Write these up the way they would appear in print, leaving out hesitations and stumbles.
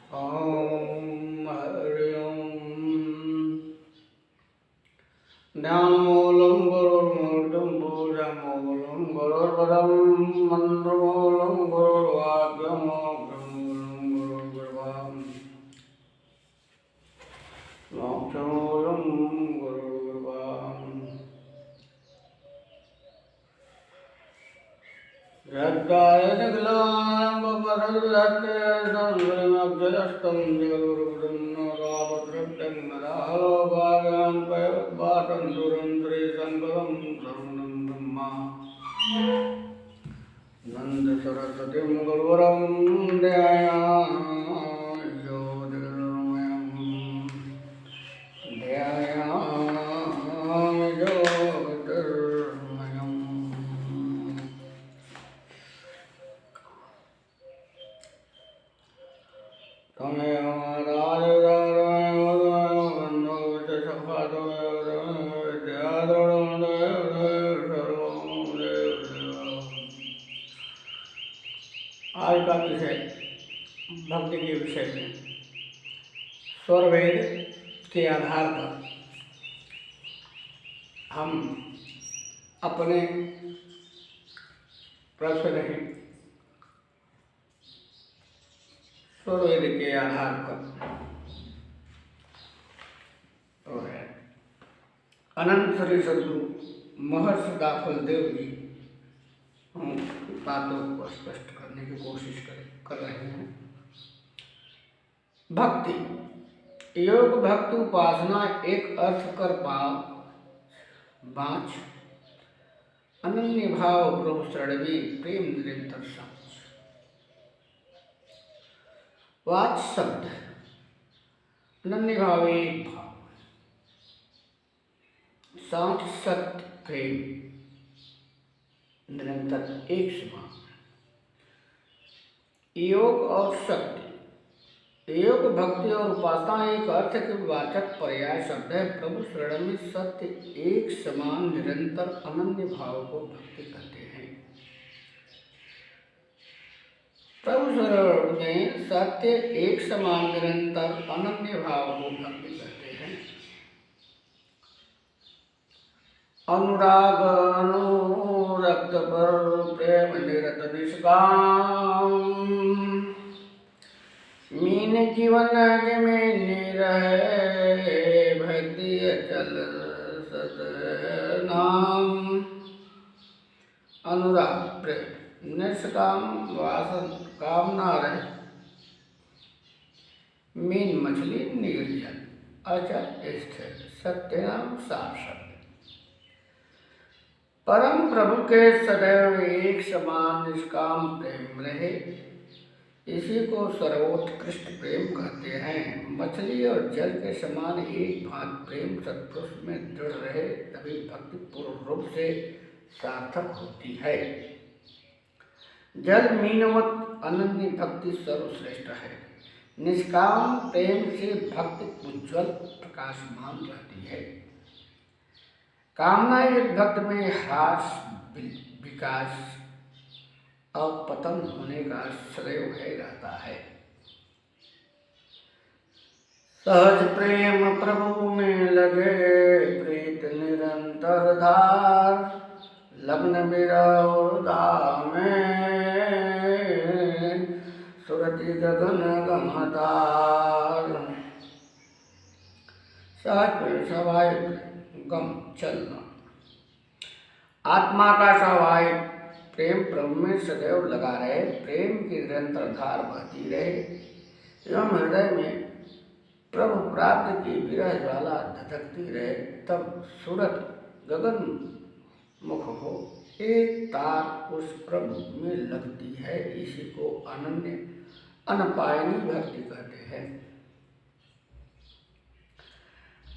ॐ हरि ओम। ज्ञानमूलं गुरुर्मूर्तिं पूजामूलं गुरुर्पदं मन्त्रमूलं गुरुर्वाक्यमूलं गुरुर्गुरुर्वाम् मोक्षमूलं गुरुर्वाम् यद्गायनिखिलाम्बपरद्रष्टे संस्कृतिमक्षरस्तं जगद्गुरुब्रह्मरामतृप्तं मदाहलो भागान् पयोद्भातं दुरन्त्रे शङ्करं शरणं ब्रह्मा नन्दसरस्वतीं गुरुवरं ध्यायामि ज्योतिर्मयं ध्यायामि ज्योतिर्मयम्। तमेव माताय बन्धो च सखातो विद्याद्रढं सर्वं देव। आज का विषय भक्ति के विषय में स्वरवेद के आधार पर हम अपने प्रश्न हैं स्वरवेद के आधार पर तो है अनंत श्री सदगुरु महर्षि दाफल देव जी बातों को स्पष्ट करने की कोशिश कर रहे हैं। भक्ति योग भक्ति उपासना एक अर्थ कर पाव बाँच अनन्य भाव प्रभु शरणवी प्रेम निरंतर साच। वाच शब्द अनन्य भाव एक भाव साच सत्य प्रेम निरंतर एक समान। योग और शक्ति योग भक्ति और उपासना एक अर्थ के वाचक पर्याय शब्द है। प्रभु शरण में सत्य एक समान निरंतर अनन्य भाव को भक्ति कहते हैं। प्रभु शरण में सत्य एक समान निरंतर अनन्य भाव को भक्ति कहते हैं। अनुराग अनुरक्त पर प्रेम निरत निष्काम मीन जीवन में रहे भक्ति अचल सतनाम। अनुराग प्रेम निष्काम वासन कामना रहे मीन मछली निर्जल अचल स्थिर सत्यनाम सार शब्द। परम प्रभु के सदैव एक समान निष्काम प्रेम रहे इसी को सर्वोत्कृष्ट प्रेम कहते हैं। मछली और जल के समान एक भांत प्रेम सत्पुरुष में दृढ़ रहे तभी भक्ति पूर्ण रूप से सार्थक होती है। जल मीनवत अनन्य भक्ति सर्वश्रेष्ठ है। निष्काम प्रेम से भक्ति उज्ज्वल प्रकाशमान रहती है। कामना एक भक्त में ह्रास विकास और पतन होने का सदैव भय रहता है। सहज प्रेम प्रभु में लगे प्रीत निरंतर धार लग्न विरौदा में सुरति गगन गमदार। सहज प्रेम स्वाभाविक गम चलना आत्मा का स्वाभाविक प्रेम प्रभु में सदैव लगा रहे प्रेम की निरंतर धार बहती रहे एवं हृदय में प्रभु प्राप्ति की विरह ज्वाला धधकती रहे तब सूरत गगन मुख हो एक तार उस प्रभु में लगती है। इसी को अनन्य अनपायनी भक्ति कहते हैं।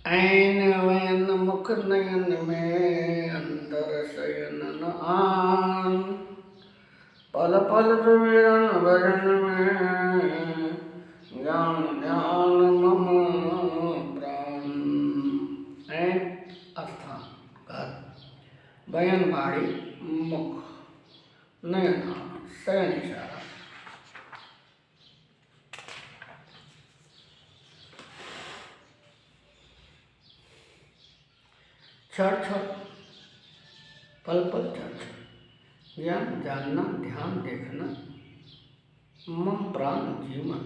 ऐन वयन मुख नयन में अंदर शयन न आन पल पल सुमिरन भजन में ज्ञान ध्यान मम प्राण। ऐन स्थान घर बयन बाड़ी मुख नयन शयन इशारा क्षण क्षण पल पल क्षण क्षण ज्ञान जानना, ध्यान देखना, मन प्राण जीवन,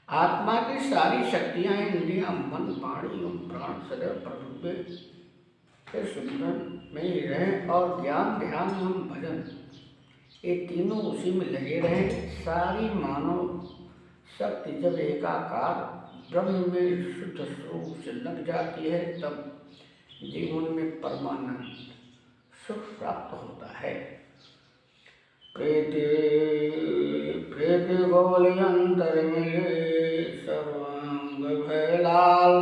आत्मा की सारी शक्तियां, इंद्रियां, मन, वाणी एवं प्राण सदैव प्रभु के सुमिरन में ही रहें और ज्ञान ध्यान एवं भजन ये तीनों उसी में लगे रहे। सारी मानव शक्ति जब एकाकार ब्रह्म में शुद्ध स्वरूप से लग जाती है तब जीवन में परमानंद सुख प्राप्त होता है। प्रीति प्रीति गोलियंतर मिले सर्वांग भयलाल,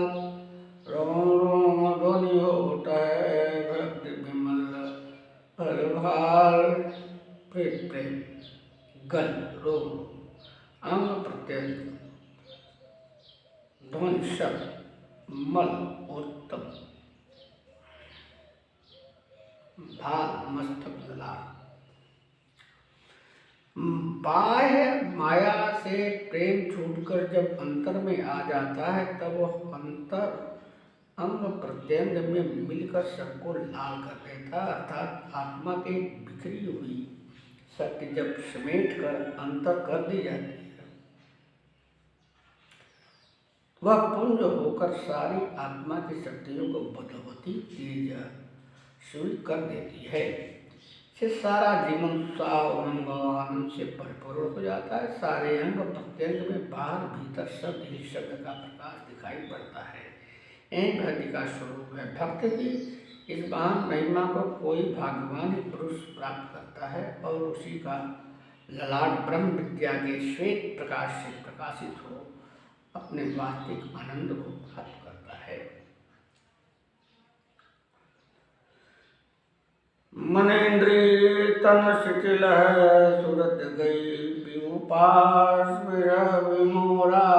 रोम रोम ध्वनि होता है भक्ति विमल फल भाल। प्रेत प्रेम गल रोम अंग प्रत्यंग ध्वनि शब्द मल उत्तम भाल मस्तक ललाट। बाह्य माया से प्रेम छूटकर जब अंतर में आ जाता है तब वह अंतर अंग प्रत्यंग में मिलकर सबको लाल कर देता है। अर्थात आत्मा की बिखरी हुई शक्ति जब समेट कर अंतर कर दी जाती है वह पुंज होकर सारी आत्मा की शक्तियों को बदलवती तेज शुरू कर देती है। से सारा जीवन उत्साह उमंग आनंद से परिपूर्ण हो जाता है। सारे अंग प्रत्यंग में बाहर भीतर शब्द ही शब्द का प्रकाश दिखाई पड़ता है। यही भक्ति का स्वरूप है। भक्त की इस महान महिमा को कोई भाग्यवान पुरुष प्राप्त करता है और उसी का ललाट ब्रह्म विद्या के श्वेत प्रकाश से प्रकाशित हो अपने वास्तविक आनंद को प्राप्त करता है। मनेन्द्रिय तन शिथिल है सूरत गई विमुपास विरह विमोरा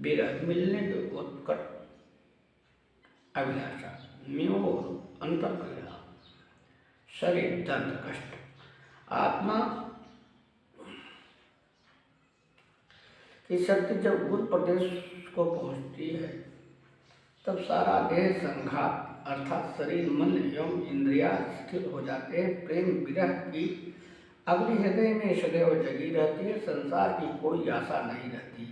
विरह मिलने के उत्कट अभिलाषा, म्योर अंतर क्रिया, शरीर दर्द कष्ट, आत्मा की शक्ति जब उस प्रदेश को पहुंचती है तब सारा देह संघात अर्थात शरीर मन एवं इंद्रिया स्थिर हो जाते हैं। प्रेम विरह की अग्नि हृदय में सदैव जगी रहती है। संसार की कोई आशा नहीं रहती।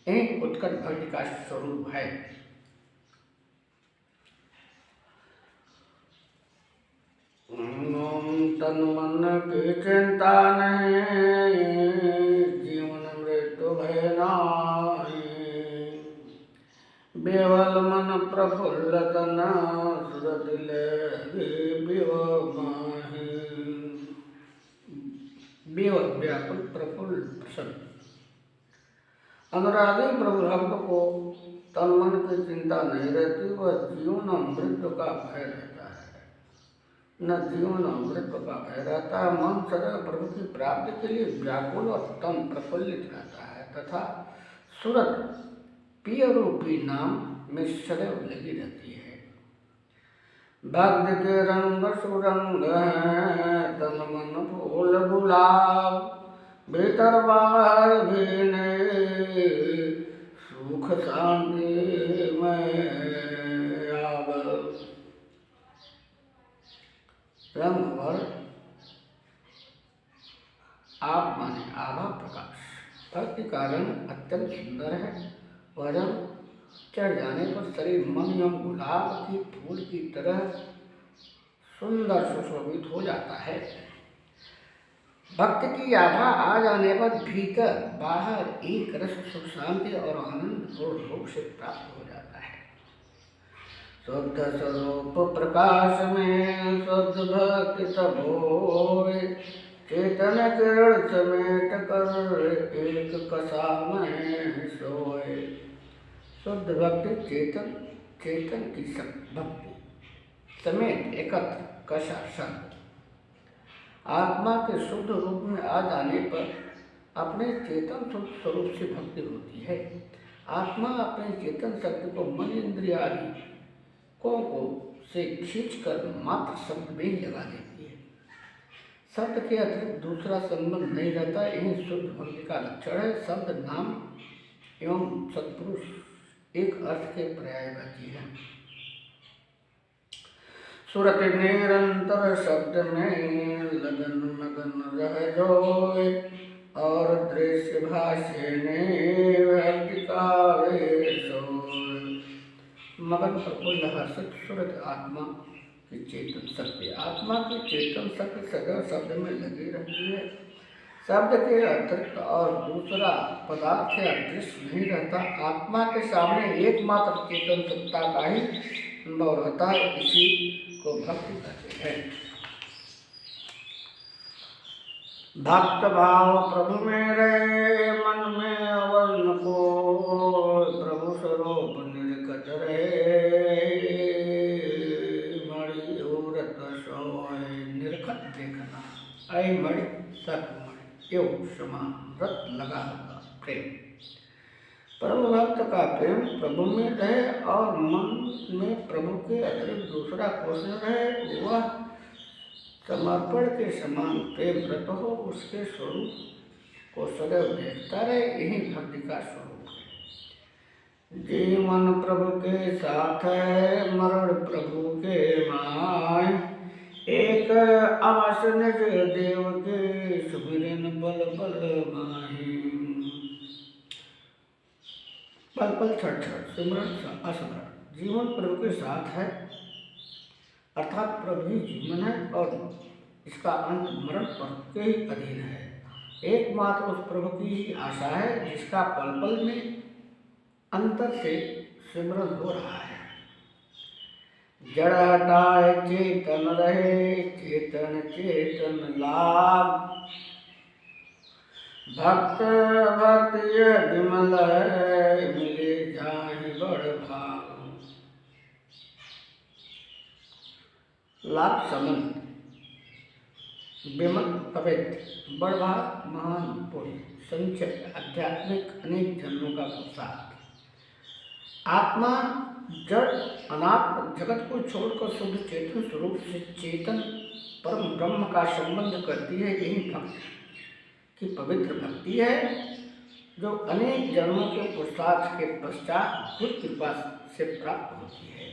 एक उत्कट भक्ति का स्वरूप है। तन मन की चिंता नहीं, जीवन मृत्यु भय नाही, बेवल मन प्रफुल्ल तना सुरत लगे विव माही। बेवल व्याकुल प्रफुल्ल प्रसन्न अनुरागी प्रभु भक्त को तन मन की चिंता नहीं रहती। वह जीवन और मृत्यु का भय रहता है। न जीवन और मृत्यु का भय रहता है। मन सदैव प्रभु की प्राप्ति के लिए व्याकुल और तन प्रफुल्लित रहता है तथा सूरत प्रिय रूपी नाम में सदैव लगी रहती है। भक्त के रंग सुरंग है तन मन फूल गुलाब, भीतर बाहर भी नहीं सुख शांति में आवल। रंग और आप माने आभा प्रकाश। भक्ति का रंग अत्यंत सुंदर है। वह रंग चढ़ जाने पर शरीर मन एवं गुलाब की फूल की तरह सुंदर सुशोभित हो जाता है। भक्त की आभा आ जाने पर भीतर बाहर एक रस सुख शांति और आनंद पूर्ण रूप से प्राप्त हो जाता है। शुद्ध स्वरूप प्रकाश में शुद्ध भक्ति तब होए, चेतन किरण समेट कर एक कसा में सोए। शुद्ध भक्ति चेतन की भक्ति समेत एकत्र कषा शब्द आत्मा के शुद्ध रूप में आ जाने पर अपने चेतन शुद्ध स्वरूप से भक्ति होती है। आत्मा अपने चेतन शक्ति को मन इंद्रिय आदि को से खींचकर मात्र शब्द में ही लगा देती है। शब्द के अतिरिक्त दूसरा संबंध नहीं रहता, यही शुद्ध भक्ति का लक्षण है। शब्द नाम एवं सत्पुरुष एक अर्थ के पर्यायवाची है। सुरति निरंतर शब्द में लगन मगन रह जोए, और दृश्य भाष्य ने वर्तिकावे सोए। मगन प्रफुल्ल हर्षित सुरत आत्मा की चेतन शक्ति, आत्मा की चेतन शक्ति सदैव शब्द में लगी रहती है। शब्द के अतिरिक्त और दूसरा पदार्थ या दृश्य नहीं रहता। आत्मा के सामने एकमात्र चेतन सत्ता का ही अनुभव रहता है, इसी को भक्ति कहते हैं। भक्त भाव प्रभु में रहे, मन में अवर्ण को प्रभु स्वरूप निर्गत रहे। मणि औरत सोए निर्खत देखना, ऐ मणि सत एवं समान व्रत लगा होगा प्रेम। प्रभु भक्त का प्रेम प्रभु में रहे और मन में प्रभु के अतिरिक्त दूसरा कुछ न रहे, वह समर्पण के समान प्रेम व्रत हो, उसके स्वरूप को सदैव देखता रहे, यही भक्ति का स्वरूप है। जीवन प्रभु के साथ है, मरण प्रभु के माय, एक आस निज देव के सुमिरन बल बल माही। पल पल क्षण क्षण सिमरन असमरण, जीवन प्रभु के साथ है, अर्थात प्रभु ही जीवन है और इसका अंत मरण प्रभु के ही अधीन है। एकमात्र उस प्रभु की ही आशा है जिसका पल पल में अंतर से सिमरन हो रहा है। जड़ हटाए चेतन रहे, चेतन चेतन लाभ, भक्त भक्ति विमल मिले जाहि बड़ भाग। लाभ संबंध, विमल पवित्र, बड़ भाग महान पुण्य, संचय आध्यात्मिक अनेक जन्मों का प्रसाद। आत्मा जड़ अनात्म जगत को छोड़कर शुद्ध चेतन स्वरूप से चेतन परम ब्रह्म का संबंध करती है। यही भक्त की पवित्र भक्ति है, जो अनेक जन्मों के पुरुषार्थ के पश्चात गुरु कृपा से प्राप्त होती है।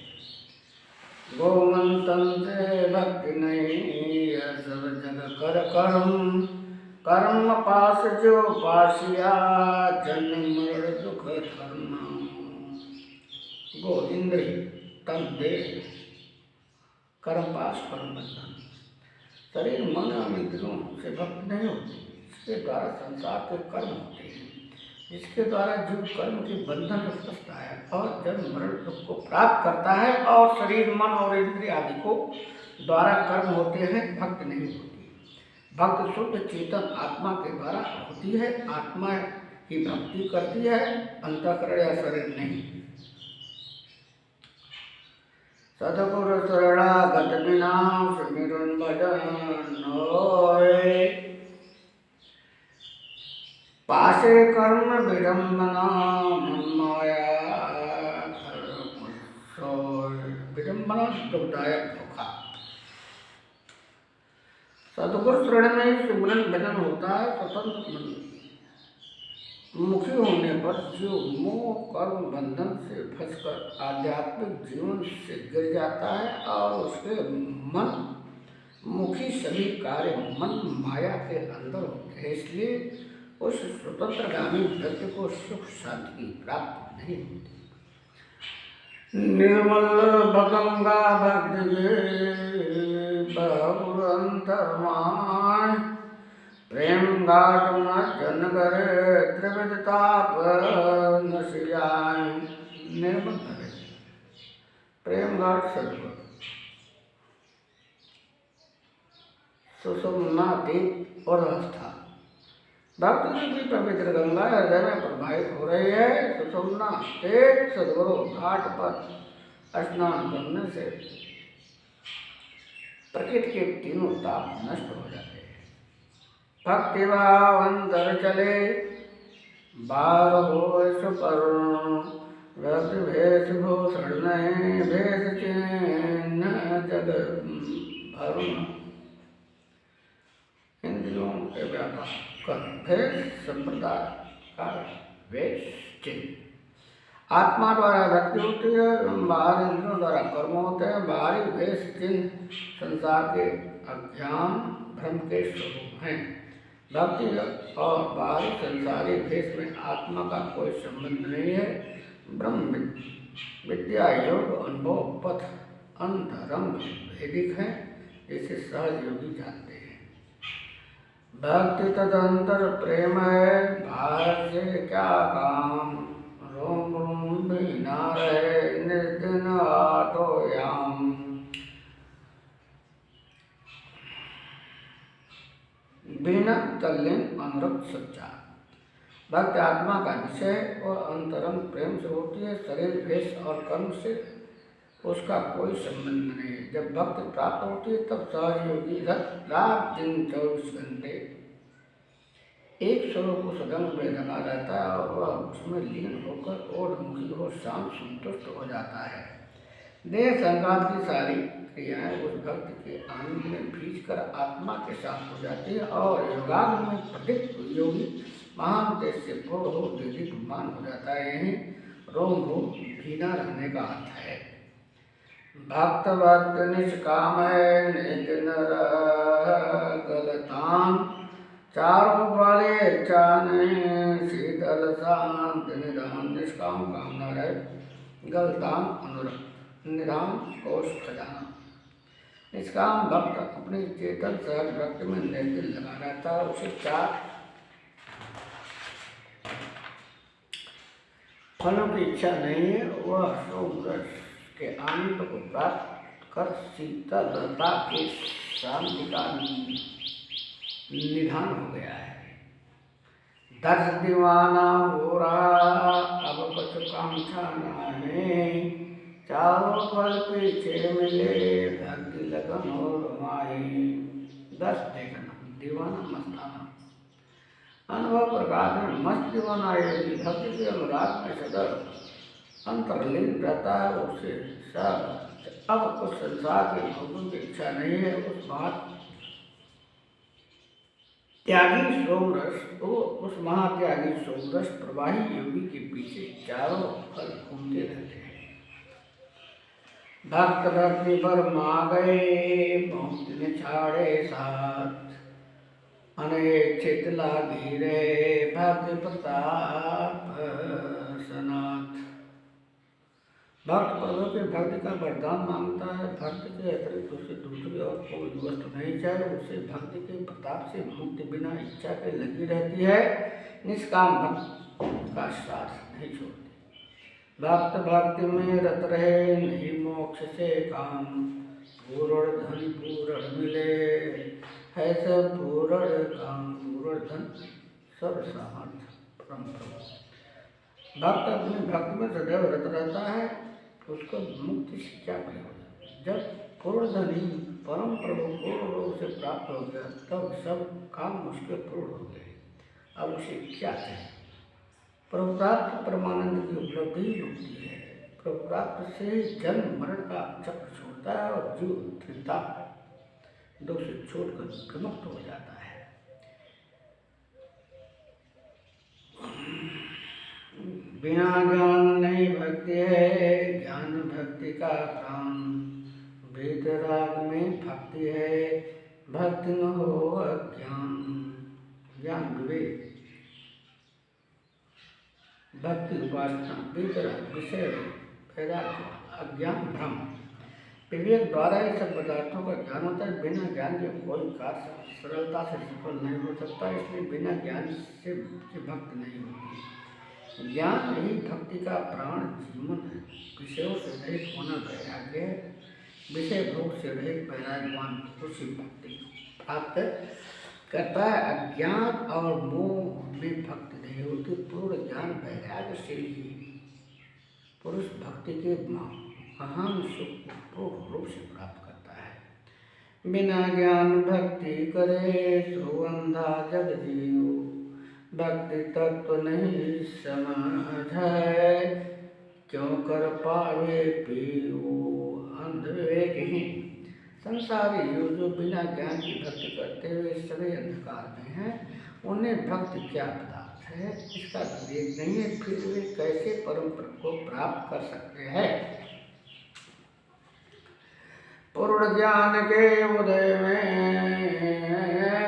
गोमंतन से भक्ति नहीं, सब जग कर कर्म, कर्म पास जो पासिया, जन्म मरण दुख धर्म। गो इंद्रिय तन देह, कर्म पास परम बंधन। शरीर मन और इंद्रियों से भक्ति नहीं होती, इसके द्वारा संसार के कर्म होते हैं, जिसके द्वारा जीव कर्म के बंधन में फंसता है और जन्म मरण दुख को प्राप्त करता है, और शरीर मन और इंद्रिय आदि को द्वारा कर्म होते हैं, भक्ति नहीं होती। भक्त शुद्ध चेतन आत्मा के द्वारा होती है, आत्मा ही भक्ति करती है, अंतःकरण या शरीर नहीं। सतगुरु शरणागत बिना सुमिरन भजन होय, पासे कर्म विडम्बना मन माया धर्म सोय। विडम्बना दुखदायक धोखा। सतगुरु शरण में सुमिरन भजन होता है। स्वतंत्र मन मुखी होने पर जीव मोह कर्म बंधन से फंसकर आध्यात्मिक जीवन से गिर जाता है और उसके मन मुखी सभी कार्य मन माया के अंदर होते हैं। इसलिए उस स्वतंत्रगामी व्यक्ति को सुख शांति की प्राप्ति नहीं होती। निर्मल भगंगा भक्ति बहुर अंतरमाय, प्रेम घाट जन करे त्रिविध ताप नसियाय। निर्मल भक्ति, प्रेम घाट सदगुरु, सुषुम्नातीत और अवस्था। भक्ति की पवित्र गंगा हृदय में प्रवाहित हो रही है। सुषुम्ना तेज सदगुरु घाट पर स्नान करने से प्रकृति के तीनों ताप नष्ट हो जाते हैं। भक्ति भाव अंतर चले, बार हो सुपर्ण, रक्त भेष भूषण नहीं, भेष चिन्ह जग भरुण। व्यापार कर भेष संप्रदाय का वेश चिन्ह। आत्मा द्वारा व्यक्ति होती है एवं बाहर इंद्रियों द्वारा कर्म होते हैं। बाहरी वेश चिन्ह संसार के अज्ञान भ्रम के स्वरूप हैं। भक्ति और बाहरी संसारी भेष में आत्मा का कोई संबंध नहीं है। ब्रह्म विद्या योग अनुभव पथ अंतरंग वैदिक है, जिसे सहज योगी जानते हैं। भक्ति तदंतर प्रेम है, बाहर से क्या काम। रोम रोम भी ना रहे निर्दिन आटोयाम। बिना तल्लीन अनुरक्त सच्चा। भक्त आत्मा का विषय और अंतरंग प्रेम से होती है। शरीर भेष और कर्म से उसका कोई संबंध नहीं है। जब भक्ति प्राप्त होती है तब सहज योगी रात दिन 24 घंटे एक स्वरूप उस रंग में लगा रहता है और वह उसमें लीन होकर और मुखी हो शांत संतुष्ट हो जाता है। देह संघात की सारी क्रियाएं उस भक्त के आनंद में भीज कर आत्मा के साथ हो जाती है और योगाग्नि में प्रदीप्त योगी महान तेज से पूर्ण हो दीप्यमान हो जाता है। यही रोम रोम भीना रहने का अर्थ है। भक्त भक्त निष्काम है नितिन गलतान। चारों वाले चाने शीतल शांत निधान। निष्काम कामना है, गलतान अनुरक्त, निधान कोश खजाना। निष्काम भक्त अपनी चेतन सहज भक्ति में निर्दिल लगा रहता है। उसे चार फलों की इच्छा नहीं है। वह सोमरस के आनंद को प्राप्त कर शीतलता के शांति का निधान हो गया है। दर्श दीवाना हो रहा अब कुछ कांक्षा नहीं। चारों फल पीछे मिले भक्ति लगन और माई। दर्श देखना, दीवाना मस्ताना, अनुभव प्रकाश में मस्त दीवाना योगी भक्ति के अनुराग में सदैव अंतर्लीन रहता है। उसे सब अब कुछ संसार के भोगों की इच्छा नहीं है। उस बात त्यागी सोमरस तो उस महात्यागी सोमरस प्रवाही योगी के पीछे चारों फल घूमते रहते हैं। भक्त भक्ति पर मा गए भक्ति ने छाड़े साथ। अनेक चित लागी रे भक्ति प्रताप सनाथ। भक्त प्रभु के भक्ति का वरदान मांगता है। भक्ति के अतिरिक्त उसे दूसरी और कोई वस्तु नहीं चाहिए। उसे भक्ति के प्रताप से मुक्ति बिना इच्छा के लगी रहती है। निष्काम भक्त का साथ नहीं छोड़ती। भक्त भक्ति में रत रहे नहीं मोक्ष से काम। पूर्ण धन पूर्ण मिले है सब पूर्ण काम। पूर्ण धन सब सामर्थ्य परम प्रभु। भक्त अपने भक्ति में सदैव रत रहता है। उसको मुक्ति से क्या प्रयोजन। जब पूर्ण धनी परम प्रभु पूर्ण रूप से प्राप्त हो गया तब सब काम मुश्किल पूर्ण हो गए। अब उसे क्या चाहिए। प्रभु प्राप्त परमानंद की उपलब्धि मुक्ति है। प्रभु प्राप्त से जन्म मरण का चक्र छोड़ता है और जीव त्रिता दो से छोड़कर विमुक्त हो जाता है। बिना ज्ञान नहीं भक्ति है, ज्ञान भक्ति का प्राण। वेदराग में भक्ति है, भक्ति न हो अज्ञान। ज्ञान विवेक, भक्ति उपासना, वेदराग विषय वैराग्य, अज्ञान भ्रम। विवेक द्वारा ही सब पदार्थों का ज्ञान होता है। बिना ज्ञान के कोई कार्य सरलता से सफल नहीं हो सकता। इसलिए बिना ज्ञान से भक्ति नहीं होती। ज्ञान ही भक्ति का प्राण जीवन है। विषयों से रहित होना वैराग्य है। विषय भोग से रहित वैराग्यवान उसी भक्ति प्राप्त करता है। अज्ञान और मोह में भक्ति नहीं होती। पूर्ण ज्ञान वैराग्य से ही पुरुष भक्ति के महान सुख को पूर्ण रूप से प्राप्त करता है। बिना ज्ञान भक्ति करे सो अंधा जग जीव। भक्ति तत्व नहीं समझ है क्यों कर पावे पीऊ। अंध विवेक ही संसारी जो बिना ज्ञान की भक्ति करते हुए सभी अंधकार में हैं, उन्हें भक्ति क्या पदार्थ है इसका विवेक नहीं है, फिर वे कैसे परम को प्राप्त कर सकते हैं। पूर्ण ज्ञान के उदय में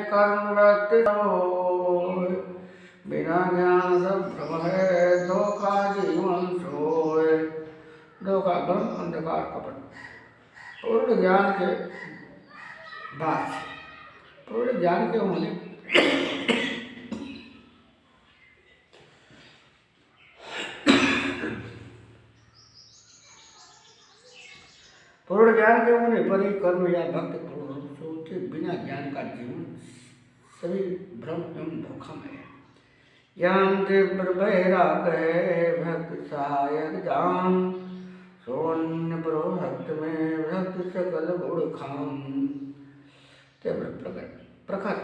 कर्मवृत्ति बिना ज्ञान सब भ्रम है, धोखा जीवन सोए। धोखा भ्रम अंधकार कपट। पूर्ण ज्ञान के बाद पूर्ण ज्ञान के होने पूर्ण ज्ञान के होने पर ही कर्म या भक्ति पूर्ण रूप से होते, बिना ज्ञान का जीवन सभी भ्रम एवं धोखा में है। ज्ञान तीव्र बहिराग है, भक्ति सहायक जान, सोन्य प्रो भक्त में भक्ति सकल गुण खान। तीव्र प्रकट प्रखर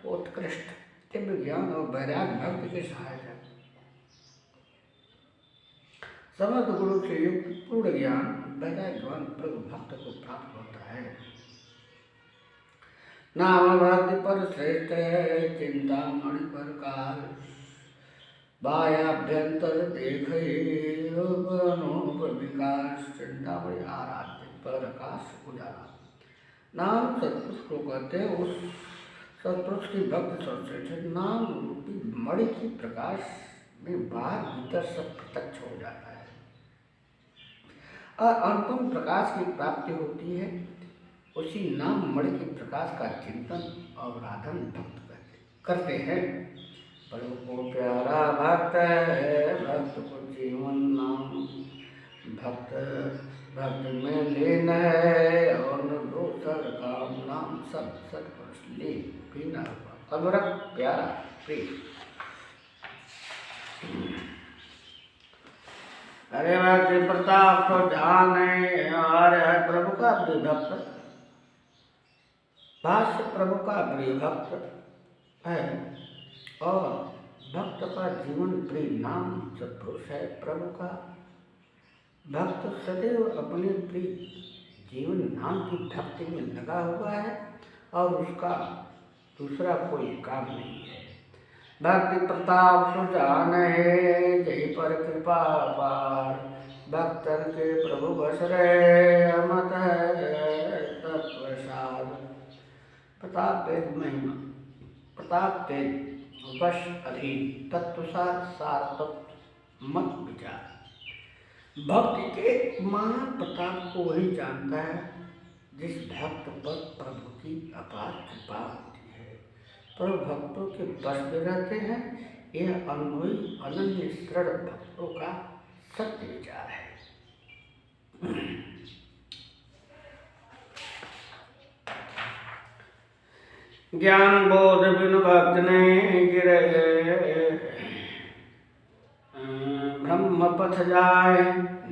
उत्कृष्ट तीव्र ज्ञान और वैराग भक्ति के सहायक है। समस्त गुरु से युक्त पूर्ण ज्ञान वैराग्यवान प्रभु भक्त को प्राप्त होता है। नाम भक्ति पर श्रेष्ठ है, चिंता मणि पर काल, बाह्याभ्यंतर देख विकास, चिंता मणि आराध्य पर आकाश उजाला। नाम सत्पुरुष को कहते हैं, उस सत्पुरुष की भक्ति सर्वश्रेष्ठ है। नाम रूपी मणि की प्रकाश में बाहर भीतर सब प्रत्यक्ष हो जाता है और अनुपम प्रकाश की प्राप्ति होती है। उसी नाम मणि के प्रकाश का चिंतन और आराधन भक्त करते हैं। प्रभु को प्यारा भक्त है, भक्त को जीवन नाम, भक्त भक्त में लीन है और दूसर काम नाम सब सत्पुरुष लीन बिना अमरक प्यारा प्रिय। अरे भक्ति प्रताप तो जाने, अरे है प्रभु का प्रिय भक्त, भाष्य प्रभु का प्रिय भक्त है और भक्त का जीवन प्रिय नाम सत्पुरुष है। प्रभु का भक्त सदैव अपने प्रिय जीवन नाम की भक्ति में लगा हुआ है और उसका दूसरा कोई काम नहीं है। भक्ति प्रताप सुजान है, जय पर कृपा पार, भक्तन के प्रभु बस रहे, अमत है तत्प्रसाद। प्रताप तेज महिमा, प्रताप तेज वश अधीन, तत्वसार सार तत्व मत विचार। भक्ति के महान प्रताप को वही जानता है जिस भक्त पर प्रभु की अपार कृपा होती है। प्रभु भक्तों के बस में रहते हैं, यह अनुभवी अनन्य दृढ़ भक्तों का सत्य विचार है। ज्ञान बोध बिनु भक्त ने गिरे, ब्रह्म पथ जाए,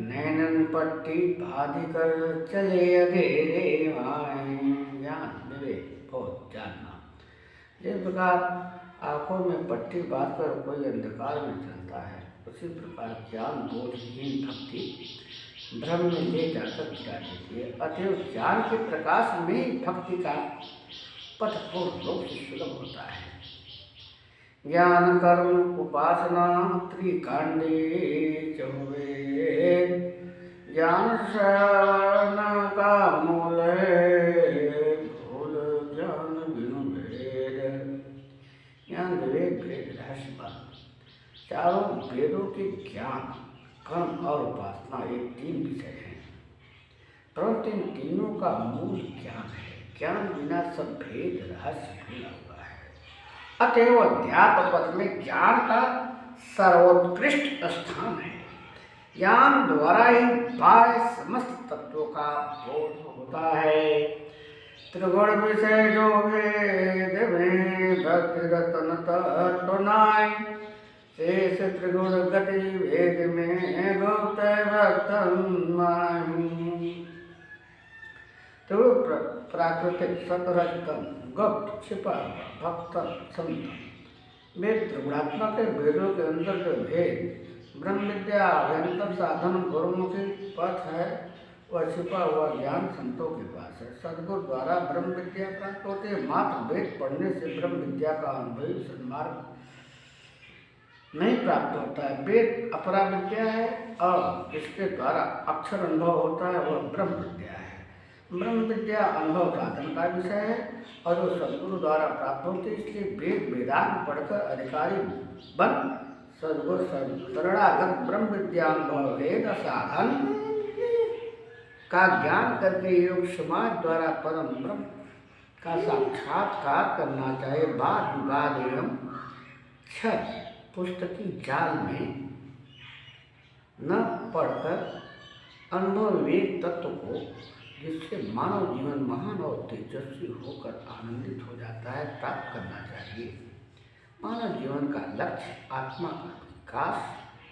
नैनन पट्टी बाधी कर चले अधेरे आए। ज्ञान विवेक बोध जानना, जिस प्रकार आंखों में पट्टी बांध कर कोई अंधकार में चलता है, उसी प्रकार ज्ञान बोधहीन भक्ति भ्रम में ले जाकर गिरा देती है। अतएव ज्ञान के प्रकाश में ही भक्ति का पथ पूर्ण रूप से सुलभ होता है। ज्ञान कर्म उपासना त्रिकांडी चौबेद, ज्ञान श्रवण का मूल है, भूल ज्ञान बिनु भेद। ज्ञान विवेक भेद रहस्य, चारों वेदों के ज्ञान कर्म और उपासना ये तीन विषय हैं, परंतु इन तीनों का मूल ज्ञान है। ज्ञान बिना सब भेद रहस्य भूला हुआ है। अतएव अध्यात्म पथ में ज्ञान का सर्वोत्कृष्ट स्थान है। ज्ञान द्वारा ही बाह्य समस्त तत्वों का बोध होता है। त्रिगुण विषय जो भेद में भक्ति रतन तत्व नाय, शेष त्रिगुण गति भेद में गुप्त भक्तन माही। प्राकृतिक सतरजतम गुप्त छिपा भक्त संतम में त्रिगुणात्मक भेदों के अंदर जो भेद ब्रह्म विद्या अभ्यंतर साधन गुरुमुखी पथ है, वह छिपा हुआ ज्ञान संतों के पास है। सद्गुरु द्वारा ब्रह्म विद्या प्राप्त होते हैं। मात्र वेद पढ़ने से ब्रह्म विद्या का अनुभवी सन्मार्ग नहीं प्राप्त होता है। वेद अपरा विद्या है और जिसके द्वारा अक्षर अनुभव होता है वह ब्रह्म विद्या है। ब्रह्म विद्या अनुभव साधन का विषय है और जो सद्गुरु द्वारा प्राप्त होती है। इसलिए वेद वेदांत पढ़कर अधिकारी बन सद्गुरु शरणागत ब्रह्म विद्या अनुभव वेद साधन का ज्ञान करके योग समाज द्वारा परम ब्रह्म का साक्षात्कार करना चाहिए। वाद विवाद एवं क्षर पुस्तकी जाल में न पढ़कर अनुभव विवेक तत्व को, जिससे मानव जीवन महान और तेजस्वी होकर आनंदित हो जाता है, प्राप्त करना चाहिए। मानव जीवन का लक्ष्य आत्मा का विकास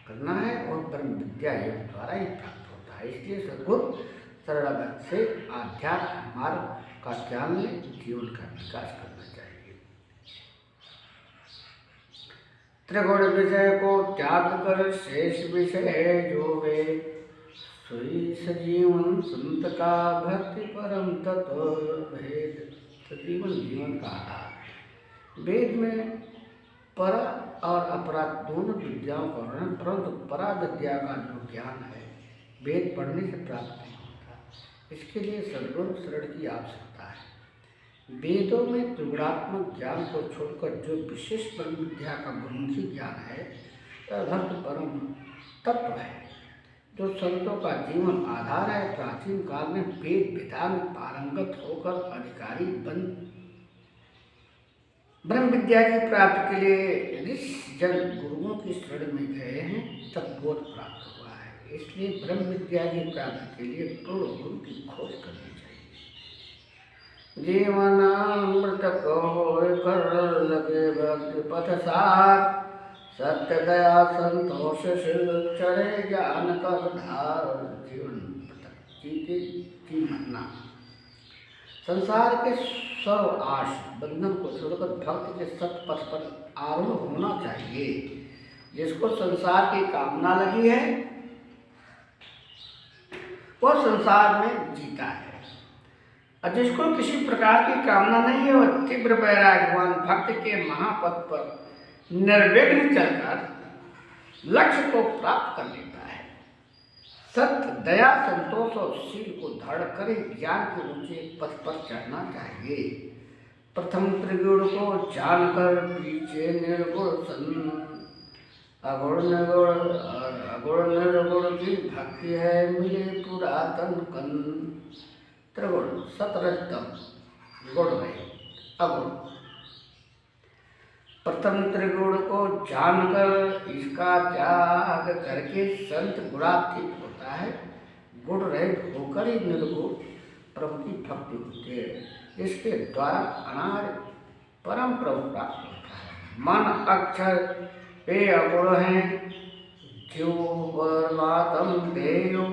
करना है और ब्रह्म विद्या योग द्वारा ही प्राप्त होता है। इसलिए सद्गुरु शरणागत से आध्यात्म मार्ग का ज्ञान ले जीवन का विकास करना चाहिए। त्रिगुण विषय को त्याग कर शेष विषय जो वे, सोई सजीवन संत का भक्ति परम तत्व भेद। सजीवन जीवन का आधार। वेद में पर और अपरा दोनों विद्याओं का वर्णन, परंतु परा विद्या का जो ज्ञान है वेद पढ़ने से प्राप्त नहीं होता। इसके लिए सद्गुरु शरण की आवश्यकता है। वेदों में त्रिगुणात्मक ज्ञान को छोड़कर जो विशेष ब्रह्म विद्या का गुरुमुखी ज्ञान है वह भक्त परम तत्व है, जो संतों का जीवन आधार है। प्राचीन काल में वेद वेदांत पारंगत होकर अधिकारी बन ब्रह्म विद्या की प्राप्ति के लिए ऋषि जन गुरुओं की शरण में गए हैं, तब बोध प्राप्त हुआ है। इसलिए ब्रह्म विद्या की प्राप्ति के लिए पूर्ण गुरु की खोज करनी चाहिए। जीवनामृत को कर लगे भक्ति पथ सार, सत्य दया संतोष चढ़े ज्ञान कर धार। जीवन जीते जी मरना। संसार के सर्व आश बंधन को छोड़कर भक्ति के सत पथ पर आरूढ़ होना चाहिए। जिसको संसार की कामना लगी है वह संसार में जीता है, और जिसको किसी प्रकार की कामना नहीं है वह तीव्र वैराग्यवान भक्ति के महापथ पर निर्विघ्न चलकर लक्ष्य को प्राप्त कर लेता है। सत्य दया संतोष और शील को धारण कर ज्ञान के ऊंचे पथ पर चढ़ना चाहिए। प्रथम त्रिगुण को जानकर पीछे निर्गुण अगुण निर्गुण की भक्ति है मिले पुरातन कन। त्रिगुण सतरजतम गुण रहे अगुण। प्रथम त्रिगुण को जानकर इसका त्याग करके संत गुणातीत होता है। गुण रहित होकर ही निर्गुण प्रभु की भक्ति होती है। इसके द्वारा अनार्य परम प्रभु प्राप्त होता है। मन अक्षर पे अगुण है, जो परमात्म देयो।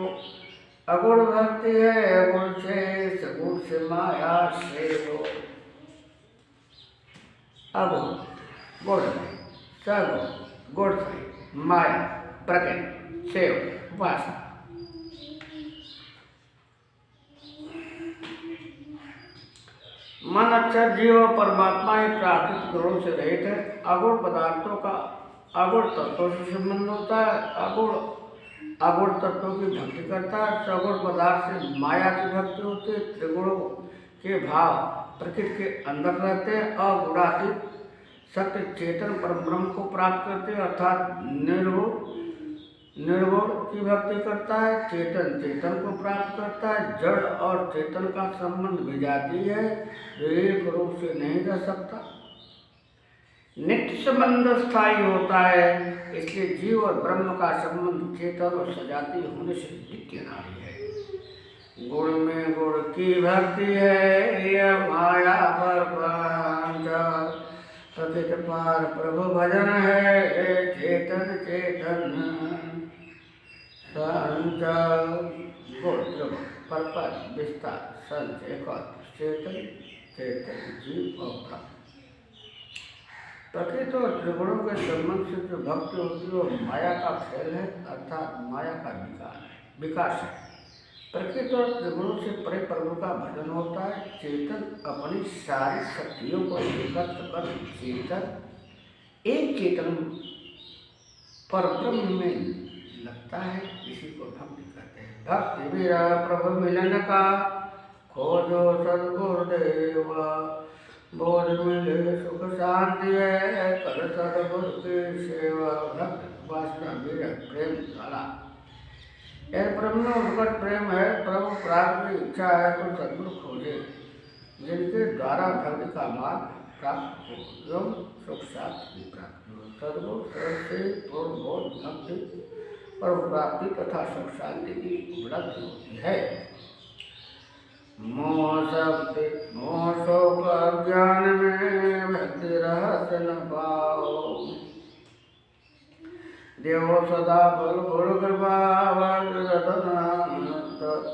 अगुण भक्ति है अगुण से, सगुण से माया से हो। अगुण गुण सगुण गुण से माया प्रकृति से वासना। मन अक्षर जीव परमात्मा ही प्राकृतिक गुणों से रहित है। अगुण पदार्थों का अगुण तत्वों से संबंध होता है। अगुण तत्वों की भक्ति करता है। सगुण पदार्थ से माया की भक्ति होती है। त्रिगुणों के भाव प्रकृति के अंदर रहते हैं। अगुणातीत सत्य चेतन परम ब्रह्म को प्राप्त करते हैं, अर्थात निर्गुण की भक्ति करता है। चेतन चेतन को प्राप्त करता है। जड़ और चेतन का संबंध विजाती है, जो एक रूप से नहीं रह सकता। नित्य संबंध स्थायी होता है, इसलिए जीव और ब्रह्म का संबंध चेतन और सजाती होने से नित्य नारी है। गुण में गुण की भक्ति है, यह माया पर प्रकृति पार प्रभु भजन है। चेतन चेतन संचल गुण परपद विस्तार संचय चेतन चेतन जीव और ब्रह्म। प्रकृति और त्रिगुणों के संबंध से जो भक्ति होती है वह माया का खेल है, अर्थात माया का विकास है। प्रकृति और त्रिगुणों से परे प्रभु का भजन होता है। चेतन अपनी सारी शक्तियों को एकत्र कर चेतन एक चेतन पर ब्रह्म में लगता है, इसी को भक्ति कहते हैं। भक्ति मेरा प्रभु मिलन का खोजो सदगुरुदेव, बोध मिले सुख शांति है, कर सदगुरु की सेवा। भक्त वासना मेरा प्रेम ज्वाला, यह ब्रह्म में उत्कट प्रेम है। प्रभु प्राप्त की इच्छा है तो सदगुरु खोजे, जिनके द्वारा भक्ति का मार्ग प्राप्त हो एवं सुख शांति की प्राप्ति हो। सदगुरु शरण से पूर्ण बोध भक्ति प्रभु प्राप्ति तथा सुख शांति की उपलब्धि होती है। मोह शक्ति मोह शोक अज्ञान में भक्ति रहस्य न पाओ, देवो सदा बल गुरु कृपा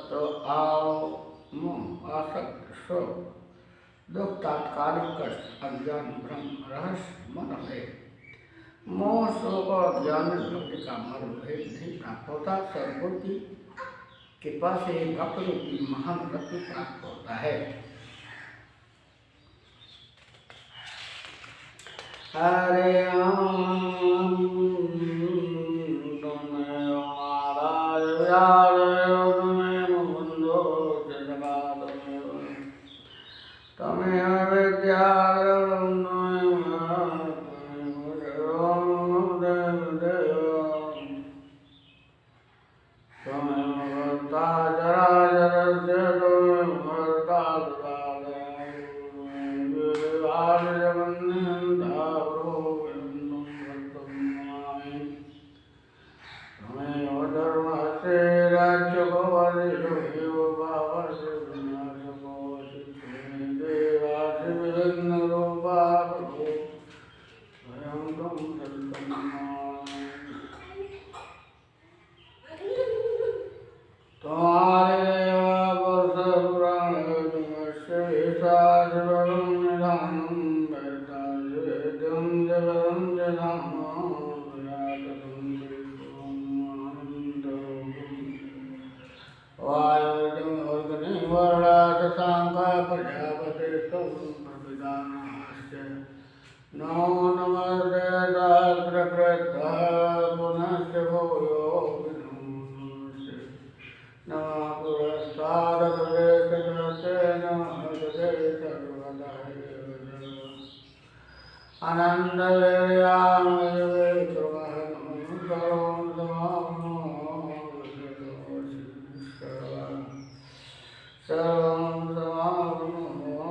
तो आओ। मोह आसक्त शोक दुख तात्कालिक कष्ट अज्ञान भ्रम रहस्य मन है। मोह शोक और अज्ञान में भक्ति का मर्म भेद नहीं प्राप्त होता। सदगुरु की कृपा से भक्त रूपी महान रत्न प्राप्त होता है। हरे राम तुम्हें महाराज व्यास तुम्हें मुकुंदो जगन्नाथ तुम्हें विद्या आनंद